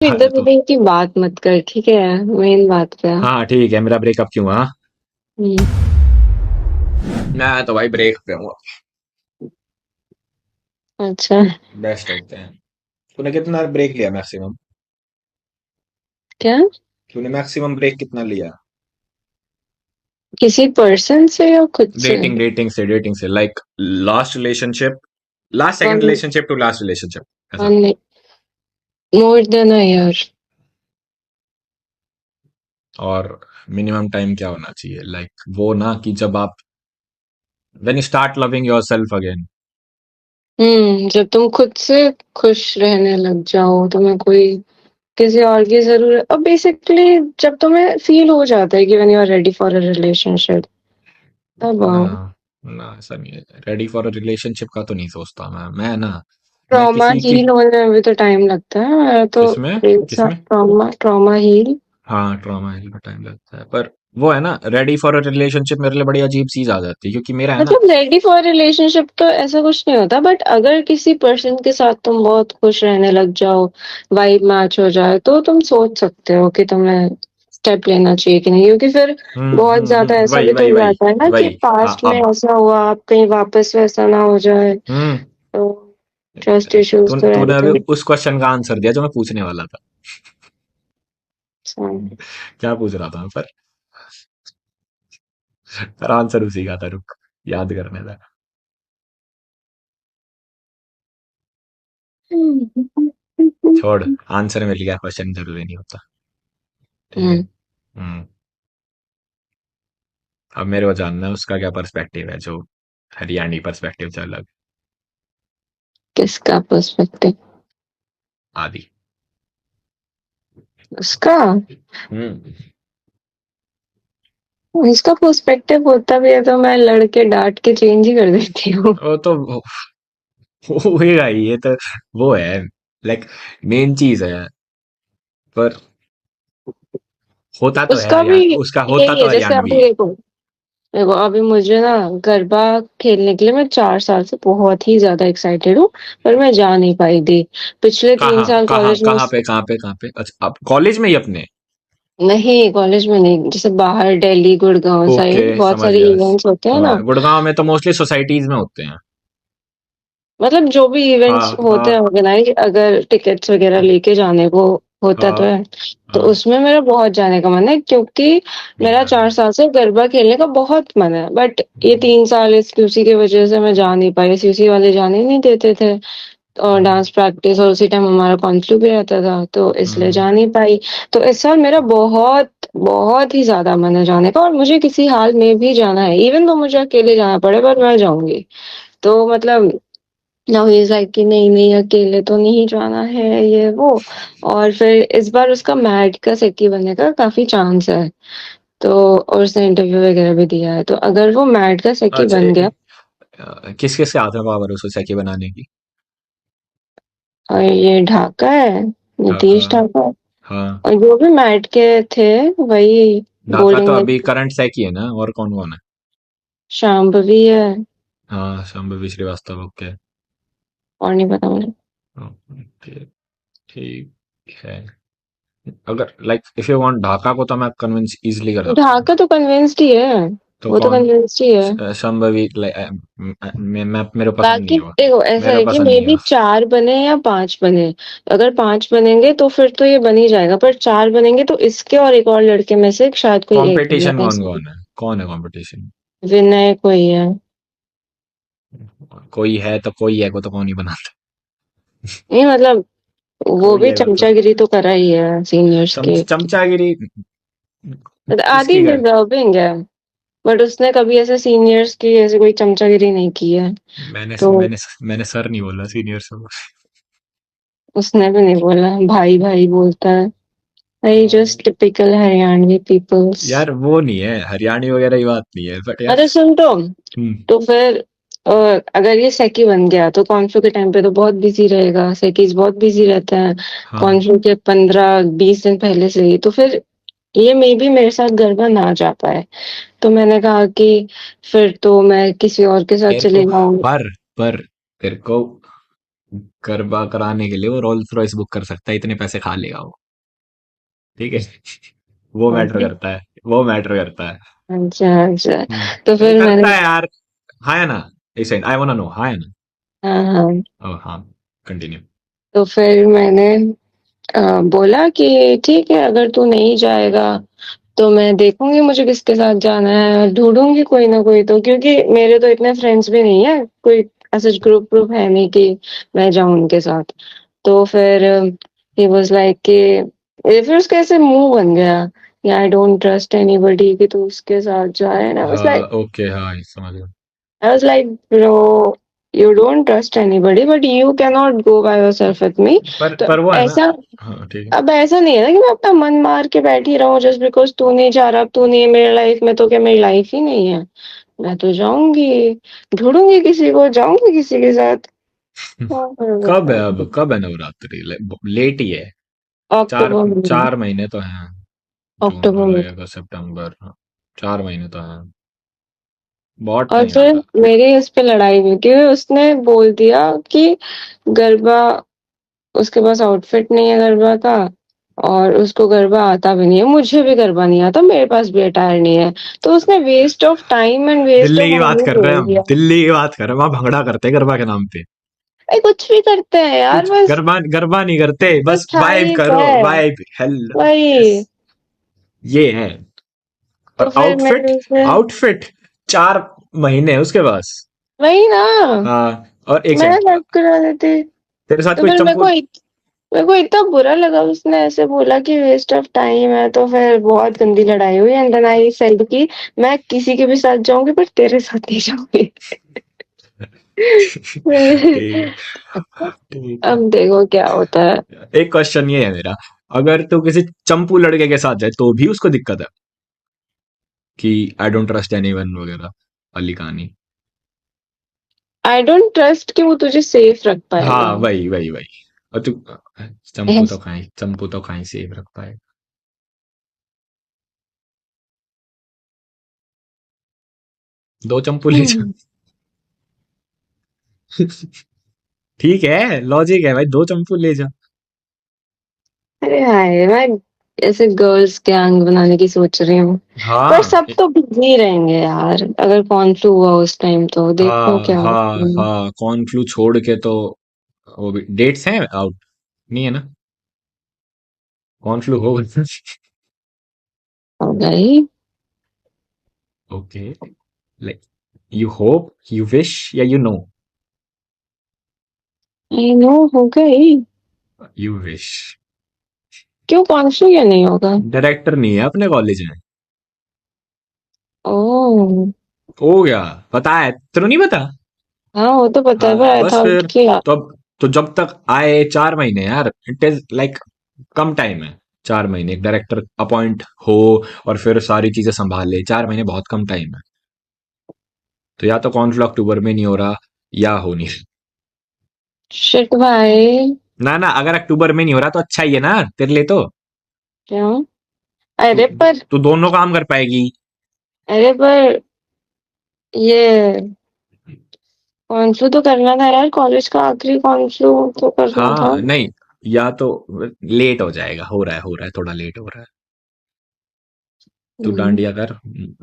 हाँ इधर तो उधर की बात मत कर, ठीक है? मेन बात पे आ। हाँ ठीक है, मेरा ब्रेकअप क्यों हुआ? हम्म। मैं तो भाई ब्रेक पे हूँ। अच्छा। बेस्ट होते हैं। तूने कितना ब्रेक लिया मैक्सिमम? क्या? तूने मैक्सिमम ब्रेक कितना लिया? किसी पर्सन से या खुद से? डेटिंग डेटिंग से like last relationship, last second one relationship to last relationship ऐसा। One more than a year. और मिनिमम टाइम क्या होना चाहिए, लाइक वो ना कि जब आप when you start loving yourself again. जब तुम खुद से खुश रहने लग जाओ, तुम्हें कोई किसी और की जरूरत, और बेसिकली जब तुम्हें फील हो जाता है कि when you are ready for a relationship, तब ना आओ। ना ऐसा नहीं है, रेडी फॉर अ रिलेशनशिप का तो नहीं सोचता मैं ना। मैं ट्रॉमा किसी की हील होने में भी तो टाइम लगता है, मेरा तो किसमें एक साथ किसमें ट्रॉमा ट्रॉमा हील। हाँ ट्रॉमा में टाइम लगता है, पर वो है ना, रेडी फॉर अ रिलेशनशिप मेरे लिए बड़ी अजीब चीज आ जाती है, क्योंकि मेरा है ना। मतलब रेडी फॉर रिलेशनशिप तो ऐसा कुछ नहीं होता, बट अगर किसी पर्सन के साथ तुम बहुत खुश रहने लग जाओ, वाइब मैच हो जाए, तो तुम सोच सकते हो कि तुम्हें स्टेप लेना चाहिए कि नहीं, क्योंकि फिर बहुत ज्यादा ऐसा वही भी तो वही हो वही जाता है ना कि वही पास्ट में अब ऐसा हुआ, आप कहीं वापस वैसा ना हो जाए, हम्म तो ट्रस्ट इश्यूज तो तूने रहते अभी हैं। उस क्वेश्चन का आंसर दिया जो मैं पूछने वाला था। So, क्या पूछ रहा था मैं, पर आंसर उसी का था, रुक याद करने था। छोड़, आंसर मिल गया, क्वेश्चन जरूरी नहीं होता। ठीक है। हम्म, अब मेरे को जानना है उसका क्या पर्सपेक्टिव है, जो हरियाणी पर्सपेक्टिव से अलग। किसका पर्सपेक्टिव? आदि। उसका हम्म उसका पर्सपेक्टिव होता भी है तो मैं लड़के डांट के चेंज ही कर देती हूँ। वो तो होएगा ही, ये तो वो है, लाइक मेन चीज है, पर होता तो है उसका भी हरियाणा, उसका होता यही तो है, जैसे हरियाणवी अभी है। देखो, देखो अभी मुझे ना गरबा खेलने के लिए मैं 4 साल से बहुत ही ज्यादा एक्साइटेड हूँ, पर मैं जा नहीं पाई थी। पिछले तीन कहाँ साल कहाँ कॉलेज में। कहाँ पे, अच्छा अब कॉलेज में ही अपने। नहीं, कॉलेज में नहीं, जैसे बाहर दिल्ली गुड़गांव ओके साइड बहुत समझ सारे गया, इवेंट्स होते हैं समझ ना। गया, गुड़गांव में तो मोस्टली सोसाइटीज में होते हैं। मतलब जो भी इवेंट्स हाँ होते हाँ हैं ऑर्गेनाइज, अगर टिकट्स वगैरह लेके जाने को होता तो हाँ है। तो हाँ। उसमें मेरा बहुत जाने का मन है, क्योंकि मेरा यार 4 साल से गरबा खेलने का बहुत मन है, बट ये 3 साल इस क्यूसी की वजह से मैं जा नहीं पाई, सीसी वाले जाने ही नहीं देते थे। और हम्म, डांस प्रैक्टिस, और उसी टाइम हमारा कॉन्फ्लिक्ट भी रहता था, तो इसलिए हम्म, जा नहीं पाई। तो इस साल मेरा बहुत बहुत ही ज्यादा मन है जाने का, और मुझे किसी हाल में भी जाना है, इवन तो मुझे अकेले जाना पड़े, पर मैं जाऊंगी। तो मतलब नाउ ही इज लाइक कि नहीं नहीं, अकेले तो नहीं जाना है, ये वो। और फिर इस बार उसका मैट का सेक्की बनने का काफी चांस है। तो और उसने इंटरव्यू वगैरह भी दिया है, तो अगर वो मैट का सेक्की अच्छा बन गया। किस किस के हाथ में पावर है उस सैकी बनाने की? और ये ढाका है, ढाका। नीतीश ढाका। हाँ। और जो भी मैट के थे, वही ढाका तो गोल्डन अभी में। करंट सैकी है ना, और कौन कौन है? शांभवी है। हाँ शंभवी श्रीवास्तव, ओके। और नहीं पता मुझे। ओके, ठीक है। अगर like if you want Dhaka को, तो मैं कन्विंस इजीली कर सकता हूँ। ढाका तो कन्विंस्ड ही है। तो वो तो कौन? कन्विंस्ड ही है। संभवी मैं मेरे को पसंद नहीं बाकी है वो। देखो, ऐसा मेरे है को कि पसंद मे नहीं है बी वो। 4 बने या 5 बने। अगर 5 बनेंगे तो फिर तो ये बन ही जाएगा, पर 4 बनेंगे तो इसके और एक और लड़के में से शायद कोई एक कंपटीशन बनेगा कौन इसमें। कौन है, कौन है कंपटीशन? विनय कोई है। कोई है तो कोई है को तो कौन ही बनाता। नहीं मतलब, वो कोई भी है को तो चमचागिरी तो करा ही है सीनियर्स के। चमचागिरी आदि किसकी कर। डिजर्विंग है, बट उसने कभी ऐसे सीनियर्स की ऐसे कोई चमचागिरी नहीं की है। मैंने तो मैंने मैंने सर नहीं बोला, सीनियर से उसने भी नहीं बोला, भाई भाई बोलता है। भाई बोला। Just typical Haryanvi peoples. यार वो नहीं है, हरियाणी वगैरह की बात नहीं है, बट यार। अरे सुन हम्म। तो फिर अ, अगर ये सेकी बन गया तो कॉन्फ्लो के टाइम पे तो बहुत बिजी रहेगा, सेकीज बहुत बिजी रहते हैं हाँ। कॉन्फ्लो के 15-20 दिन पहले से ही, तो फिर ये मे बी मेरे साथ गरबा ना जा पाए। तो मैंने कहा कि फिर तो मैं किसी और के साथ तेरे को चले जाऊंगी। पर पर तेरे को गरबा कराने के लिए वो रोल्स रॉयस बुक कर सकता है, इतने पैसे खा लेगा वो। ठीक है। वो मैटर ओके। करता है, वो मैटर करता है। अच्छा अच्छा। तो नहीं फिर करता मैंने, है यार। हाँ या ना? एक सेकंड, आई वांट नो, हाँ या ना? हाँ हाँ, हाँ, कंटिन्यू। तो फिर मैंने बोला कि ठीक है, अगर तू नहीं जाएगा तो मैं देखूंगी मुझे किसके साथ जाना है, ढूंढूंगी कोई ना कोई, तो क्योंकि मेरे तो इतने फ्रेंड्स भी नहीं है, कोई ऐसा ग्रुप ग्रुप है नहीं कि मैं जाऊं उनके साथ। तो फिर ही वाज लाइक कि फिर उसका ऐसे मुंह बन गया कि आई डोंट ट्रस्ट एनीबॉडी, कि तू उसके साथ जाए। एंड हाँ, ओके, हाँ, समझ गया। I was like, bro, you don't trust anybody, but you cannot go by yourself with me. तो पर वो है ना। ऐसा, हाँ, ठीक है। अब ऐसा नहीं है ना कि मैं अपना मन मार के बैठी रहूं जस्ट बिकॉज तू नहीं जा रहा, अब तू नहीं है मेरी लाइफ में, तो क्या मेरी लाइफ ही नहीं है? मैं तो जाऊंगी, ढूंढूंगी किसी को, जाऊंगी किसी के साथ। क्या करोगे कब है बताओ? अब, कब है नवरात्रि? लेट ही है। चार अक्टूबर में, 4 महीने तो हैं। जून, अक्टूबर में। जुलाई, अगस्त, सितंबर, हाँ, 4 महीने तो हैं। बहुत और टाइम है। फिर मेरी इस पे लड़ाई हुई क्योंकि उसने बोल दिया कि गरबा, उसके पास आउटफिट नहीं है गरबा का, और उसको गरबा आता भी नहीं है, मुझे भी गरबा नहीं आता, मेरे पास भी अटायर नहीं है। तो उसने waste of time and waste Delhi of की बात मनी कर रहे हैं बोल हम, दिया। दिल्ली की बात कर रहे हैं, वहां भंगड़ा करते हैं गरबा के नाम पे। भाई कुछ भी करते हैं यार, कुछ बस गरबा गरबा नहीं करते, बस बस वाइब हाइप करो, है। वाइब, हेलो, यस, वही। ये है। तो और फिर आउटफिट, मैंने उसे, आउटफिट 4 महीने है उसके पास। वही ना, हाँ, और एक मैं सेकंड, हेल्प करा देती। तेरे साथ तो कोई फिर चंपू? मेरे को इतना बुरा लगा, उसने ऐसे बोला कि वेस्ट ऑफ टाइम है, तो फिर बहुत गंदी लड़ाई हुई। एंड देन आई सेड कि मैं किसी के भी साथ जाऊंगी पर तेरे साथ नहीं जाऊंगी। ठीक है, ठीक है। अब देखो क्या होता है। एक क्वेश्चन ये है मेरा, अगर तू किसी चंपू लड़के के साथ जाए तो भी उसको दिक्कत है कि आई डोंट ट्रस्ट एनीवन वगैरह वाली कहानी? आई डोंट ट्रस्ट कि वो तुझे सेफ रख हाँ, पाएगा। वही वही वही। और तू, Yes. चंपू तो कहीं सेफ रख पाए। दो चंपू ले जा। हम्म। ठीक है, लॉजिक है भाई, दो चंपू ले जा। अरे हाय, मैं ऐसे गर्ल्स गैंग बनाने की सोच रही हूँ। पर हाँ, सब तो बिजी रहेंगे यार, अगर कौन फ्लू हुआ उस टाइम तो देखो हाँ, क्या होता हाँ, है। हाँ, कॉर्न फ्लू छोड़ के तो वो भी डेट्स हैं आउट, नहीं है ना? कॉर्न फ्लू हो गया। हो गई। Okay, like, you hope, you wish, या यू नो? आई नो, हो गई। You wish. क्यों, कौन फ्लू या नहीं होगा? डायरेक्टर नहीं है अपने कॉलेज में। ओह। हो गया, पता है तेरे को? नहीं पता? हाँ वो तो पता है, पर हाँ, आई बस थॉट फिर, कि, तो अब, तो जब तक आए 4 महीने यार, it is like come time है। 4 महीने एक डायरेक्टर अपॉइंट हो और फिर सारी चीजें संभाले, 4 महीने बहुत कम टाइम है। तो या तो कॉन्फ्लिक्ट अक्टूबर में नहीं हो रहा, या हो नहीं। शिट भाई। ना ना, अगर अक्टूबर में नहीं हो रहा तो अच्छा ही है ना तेरे लिए तो। क्यों? तू अरे पर, तू दोनों काम कर पाएगी। अरे पर ये कॉन्फ्लू तो करना था यार, कॉलेज का आखिरी कॉन्फ्लू तो करना था। हाँ, नहीं, या तो लेट हो जाएगा, हो रहा है, थोड़ा लेट हो रहा है। तू हम्म। डांडिया कर,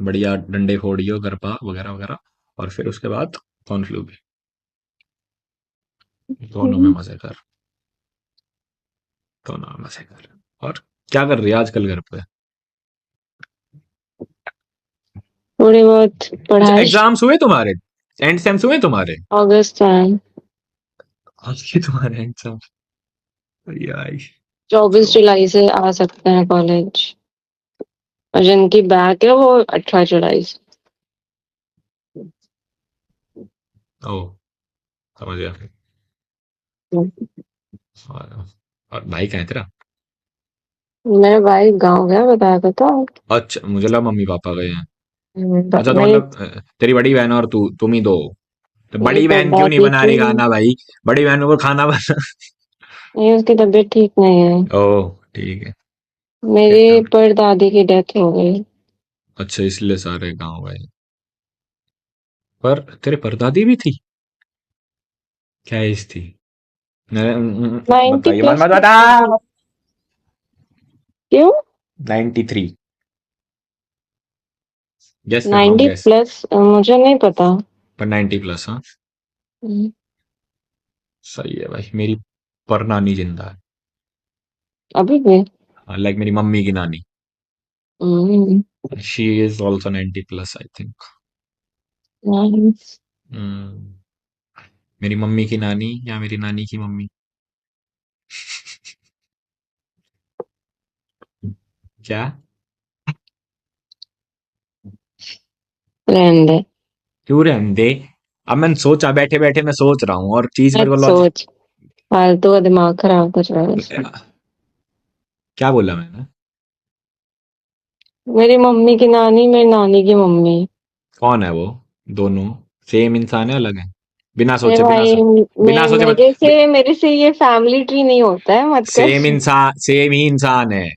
बढ़िया डंडे फोड़ियो, गरबा वगैरह वगैरह, और फिर उसके बाद कॉन्फ्लू भी, दोनों में मजे कर, दोनों में मजे कर। और क्या कर रही है आजकल घर पे? थोड़ी बहुत अच्छा, पढ़ाई। एग्जाम्स हुए तुम्हारे? एंड सेम्स हुए तुम्हारे? अगस्त में, आज के तुम्हारे एग्जाम्स? यार, 24 जुलाई से आ सकते हैं कॉलेज, और जिनकी बैक है वो 18 जुलाई से। ओ, समझ गया। और भाई कहाँ है तेरा? मेरा भाई गाँव गया, बताया था तो। अच्छा, मुझे लगा मम्मी पापा गए हैं। अच्छा, तो नहीं, मतलब तेरी बड़ी बहन और तू, तुम ही दो? तो मेरी बड़ी बहन क्यों नहीं परदादी बना की, रही खाना भाई? बड़ी बहन को खाना बना। नहीं उसकी तबीयत ठीक नहीं है। ओह, ठीक है। मेरी परदादी की डेथ हो गई। अच्छा, इसलिए सारे गांव गए। पर तेरे परदादी भी थी? क्या एज थी? 90 बताइए, मत प्लस मत तो बता। क्यों? 93। गेस कर लो, 90 गेस। प्लस मुझे नहीं पता। पर 90 प्लस, हाँ। हम्म, सही है भाई, मेरी पर नानी जिंदा है। अभी भी। लाइक मेरी मम्मी की नानी। Hmm, she is also 90 plus, I think. nice। मेरी मम्मी की नानी या मेरी नानी की मम्मी। क्या? रहने दे। क्यों रहने दे? अब मैंने सोचा, बैठे बैठे मैं सोच रहा हूँ और चीज मेरे मत को लॉजिक। सोच, फालतू का दिमाग खराब कर रहा है इसमें। क्या बोला मैंने? मेरी मम्मी की नानी, मेरी नानी की मम्मी। कौन है वो? दोनों सेम इंसान है, अलग है? बिना अरे सोचे, भाई, बिना सोचे मत। मेरे से ये फैमिली ट्री नहीं होता है, मत कर। सेम इंसान, सेम ही इंसान है।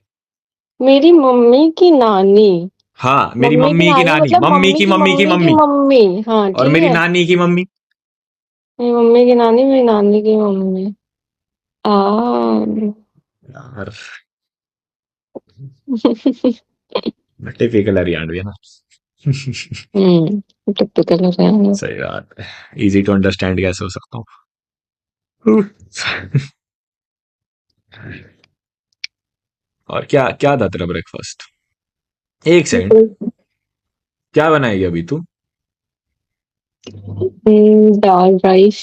मेरी मम्मी की नानी। हाँ, मेरी मम्मी की मम्मी की नानी नानी, मतलब मम्मी मम्मी की की मम्मी की मम्मी की मम्मी। मम्मी। हाँ और ठीक मेरी है। नानी की मम्मी। मेरी मम्मी की नानी, मेरी नानी की मम्मी। आ यार, टिपिकल हरियाणवी है ना। टिपिकल है। सही बात है। इजी टू अंडरस्टैंड कैसे हो सकता हूँ? और क्या क्या था तेरा ब्रेकफास्ट? एक सेकंड। क्या बनाएगी अभी तू? दाल राइस।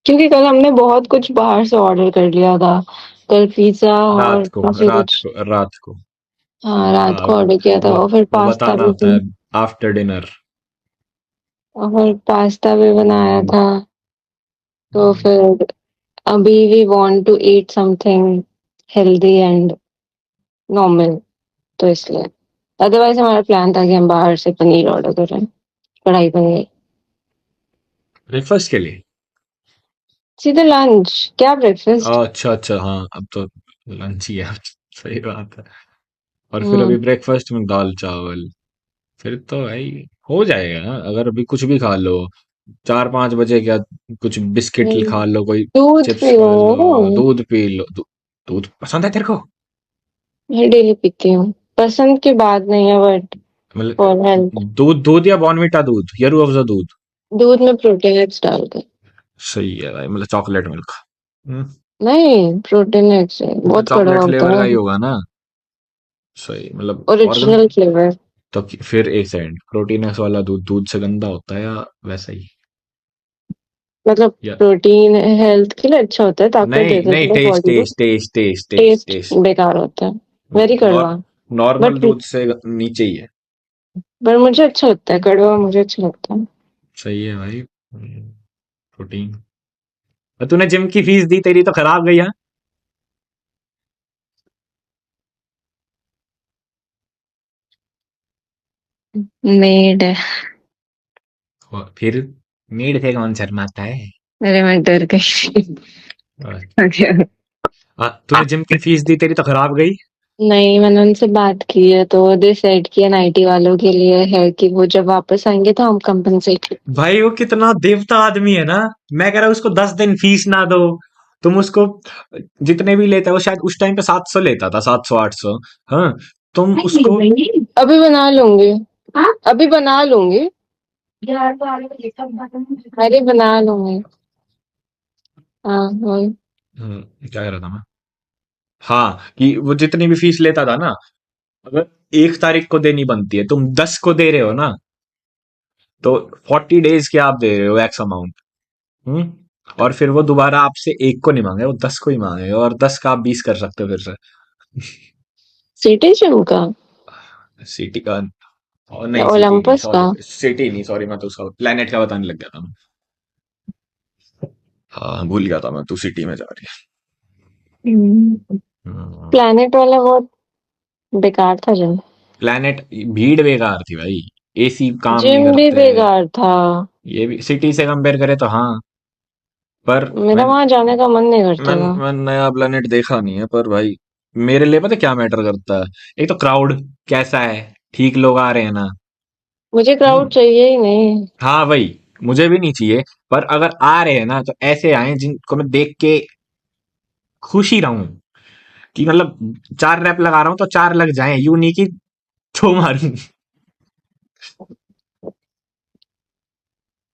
क्योंकि कल हमने बहुत कुछ बाहर से ऑर्डर कर लिया था। कल पिज्जा और रात को, काफी रात कुछ। को, रात को। हाँ, रात हाँ, को ऑर्डर किया था और फिर वो पास्ता बताना भी होता है आफ्टर डिनर। बनाया था। तो फिर अभी we want to eat something healthy and normal, तो इसलिए। अदरवाइज हमारा प्लान था कि हम बाहर से पनीर ऑर्डर करें, कढ़ाई पनीर। ब्रेकफास्ट के लिए? सीधे लंच, क्या ब्रेकफास्ट। अच्छा अच्छा, हाँ, अब तो लंच ही है। सही बात है। और फिर अभी हम्म। ब्रेकफास्ट में दाल चावल। फिर तो भाई हो जाएगा ना, अगर अभी कुछ भी खा लो। 4-5 बजे क्या? कुछ बिस्किट खा लो, कोई दूध चिप्स पियो। खा लो, दूध पी लो। दूध पसंद है तेरे को? मैं डेली पीती हूँ। पसंद की बात नहीं है, बट फॉर हेल्थ। मतलब दूध, दूध या बॉर्नविटा दूध या रूह अफ़ज़ा दूध? दूध में प्रोटीन डालकर। सही है भाई, मतलब चॉकलेट मिल्क। नहीं, प्रोटीन से तो बहुत कड़वा चॉकलेट होता फ्लेवर का है। ही होगा ना? सही, मतलब ऑर्गन। Original flavour. तो फिर एक सेकंड, प्रोटीनस वाला दूध दूध से गंदा होता है या वैसा ही? मतलब या प्रोटीन हेल्थ के लिए अच्छा होता है, ताकत नहीं देता नहीं, है टेस्ट बॉडी को। Taste taste taste taste taste taste. बेकार होता है। वेरी नॉर कड़वा। नॉर्मल बट दूध से नीचे ही है। मुझे अच्छा लगता है, कड़वा मुझे अच्छा लगता है। सही है भाई। प्रोटीन। और तूने जिम की फीस दी, तेरी तो खराब गई है। मेड है। और फिर नीड से कौन शर्माता है? अरे मैं डर गई। तूने जिम की फीस दी, तेरी तो खराब गई। नहीं, मैंने उनसे बात की है तो दे सेट किया 90 वालों के लिए है कि वो जब वापस आएंगे तो हम कंपनसेट। भाई वो कितना देवता आदमी है ना। मैं कह रहा हूँ उसको 10 दिन फीस ना दो। तुम उसको जितने भी लेता है, वो शायद उस टाइम पे 700 लेता था, 700-800। हाँ, तुम उसको। अभी बना लूंगी। अभी बना लूंगी। अरे बना लूंगी। हाँ, वही। क्या कह रहा था मैं? हाँ, कि वो जितनी भी फीस लेता था ना, अगर 1 तारीख को देनी बनती है, तुम 10 को दे रहे हो ना, तो 40 डेज के आप दे रहे हो एक्स अमाउंट। और फिर वो दोबारा आपसे 1 को नहीं मांगे, वो 10 को ही मांगे, और 10 का आप 20 कर सकते हो फिर से। सिटी जिम का सिटी का? और या नहीं, सिटी नहीं, ओलंपस का। सॉरी सिटी नहीं, सॉरी, मैं तो उसका प्लेनेट का बताने लग गया था मैं। हाँ, भूल गया था मैं, तू सिटी में जा रही है। प्लैनेट वाला बहुत बेकार था जिम। प्लेनेट। भीड़ बेकार थी भाई। एसी काम नहीं जिम भी करते। बेकार था। ये भी सिटी से कंपेयर करे तो हाँ। पर मेरा मैं वहां जाने का मन नहीं करता मैं था। मैं नया प्लेनेट देखा नहीं है, पर भाई मेरे लिए पता है क्या मैटर करता है? एक तो क्राउड कैसा है, ठीक लोग आ रहे हैं ना? मुझे क्राउड हम्म। चाहिए ही नहीं। हाँ भाई, मुझे भी नहीं चाहिए। पर अगर आ रहे हैं ना, तो ऐसे आए जिनको मैं देख के खुश ही रहूं, कि मतलब 4 रैप लगा रहा हूं तो 4 लग जाएं, यूं नहीं कि छो मारूं।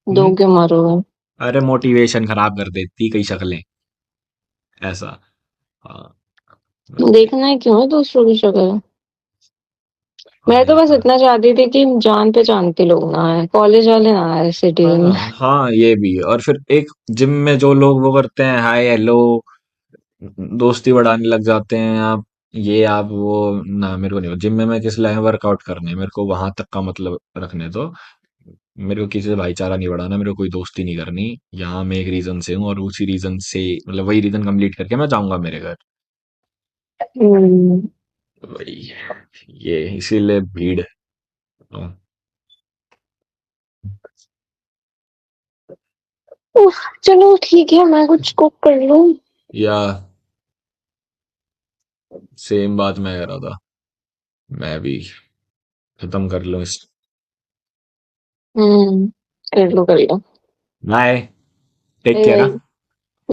दो हम्म। क्यों मारोगे? अरे मोटिवेशन खराब कर देती कई शक्लें, ऐसा। हाँ। देखना है क्यों है दूसरों की शक्ल? मैं तो ये बस तो इतना चाहती थी कि जान पहचान के लोग ना आए, कॉलेज वाले ना आए सिटी में। हाँ हाँ, ये भी। और फिर एक जिम में जो लोग वो करते हैं, हाय हेलो, दोस्ती बढ़ाने लग जाते हैं आप, ये आप वो, ना मेरे को नहीं। जिम में मैं किस लिए वर्कआउट करने, मेरे को वहां तक का मतलब रखने दो। मेरे को किसी से भाईचारा नहीं बढ़ाना, मेरे को कोई दोस्ती नहीं करनी। यहाँ मैं एक रीजन से हूँ और उसी रीजन से, मतलब वही रीजन कंप्लीट करके मैं जाऊंगा मेरे घर। हम्म। वही, ये इसीलिए भीड़। हाँ। उफ, चलो ठीक है, मैं कुछ कुक कर लूं। या सेम बात मैं कह रहा था, मैं भी खत्म कर लूँ इस। हम्म, कर लो कर लो। Bye, take bye care. Bye.